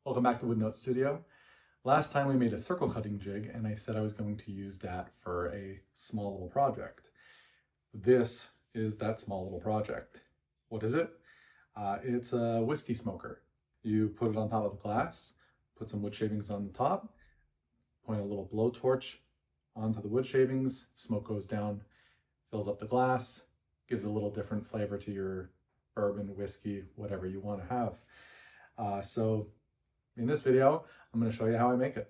Welcome back to Wood Note Studio. Last time we made a circle cutting jig and I said I was going to use that for a small little project. This is that small little project. What is it? It's a whiskey smoker. You put it on top of the glass, put some wood shavings on the top, point a little blowtorch onto the wood shavings, smoke goes down, fills up the glass, gives a little different flavor to your bourbon, whiskey, whatever you want to have. So in this video, I'm going to show you how I make it.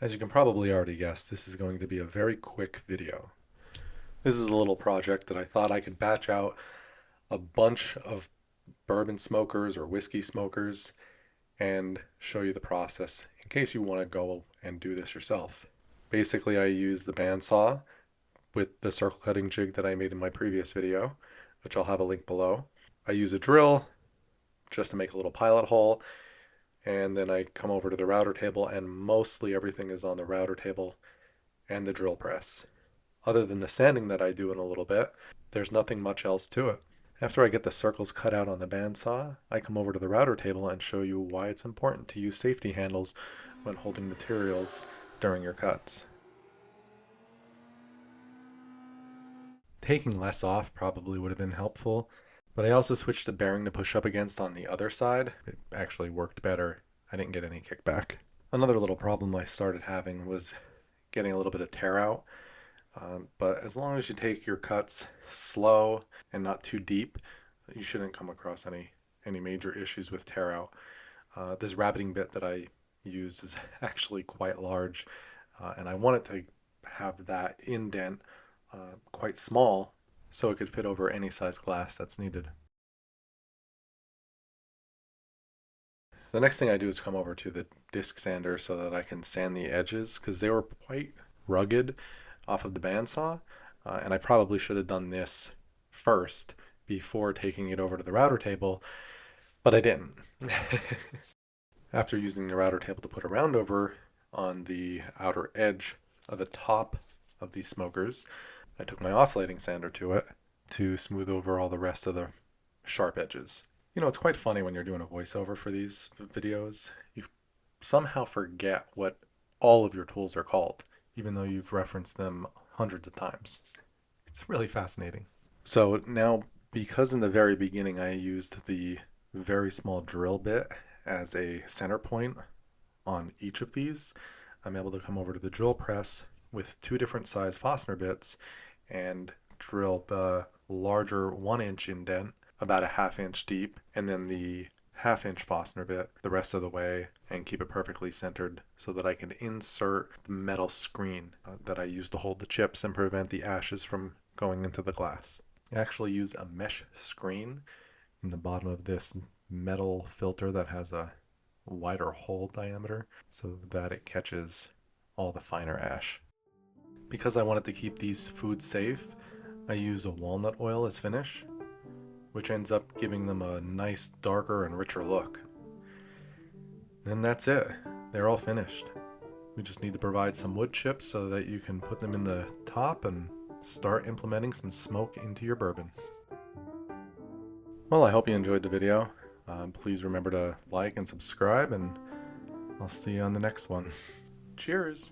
As you can probably already guess, this is going to be a very quick video. This is a little project that I thought I could batch out a bunch of bourbon smokers or whiskey smokers and show you the process in case you want to go and do this yourself. Basically, I use the bandsaw with the circle cutting jig that I made in my previous video, which I'll have a link below. I use a drill just to make a little pilot hole, and then I come over to the router table, and mostly everything is on the router table and the drill press. Other than the sanding that I do in a little bit, there's nothing much else to it. After I get the circles cut out on the bandsaw, I come over to the router table and show you why it's important to use safety handles when holding materials during your cuts. Taking less off probably would have been helpful, but I also switched the bearing to push up against on the other side. It actually worked better. I didn't get any kickback. Another little problem I started having was getting a little bit of tear out, but as long as you take your cuts slow and not too deep, you shouldn't come across any major issues with tear out. This rabbeting bit that I use is actually quite large, and I want it to have that indent quite small so it could fit over any size glass that's needed. The next thing I do is come over to the disc sander so that I can sand the edges, because they were quite rugged off of the bandsaw, and I probably should have done this first before taking it over to the router table, but I didn't. After using the router table to put a round over on the outer edge of the top of these smokers, I took my oscillating sander to it to smooth over all the rest of the sharp edges. You know, it's quite funny when you're doing a voiceover for these videos. You somehow forget what all of your tools are called, even though you've referenced them hundreds of times. It's really fascinating. So now, because in the very beginning I used the very small drill bit as a center point on each of these, I'm able to come over to the drill press with two different size Forstner bits and drill the larger 1-inch indent about a 1/2 inch deep, and then the 1/2 inch Forstner bit the rest of the way, and keep it perfectly centered so that I can insert the metal screen that I use to hold the chips and prevent the ashes from going into the glass. I actually use a mesh screen in the bottom of this metal filter that has a wider hole diameter so that it catches all the finer ash. Because I wanted to keep these foods safe, I use a walnut oil as finish, which ends up giving them a nice darker and richer look. And that's it. They're all finished. We just need to provide some wood chips so that you can put them in the top and start implementing some smoke into your bourbon. Well, I hope you enjoyed the video. Please remember to like and subscribe, and I'll see you on the next one. Cheers!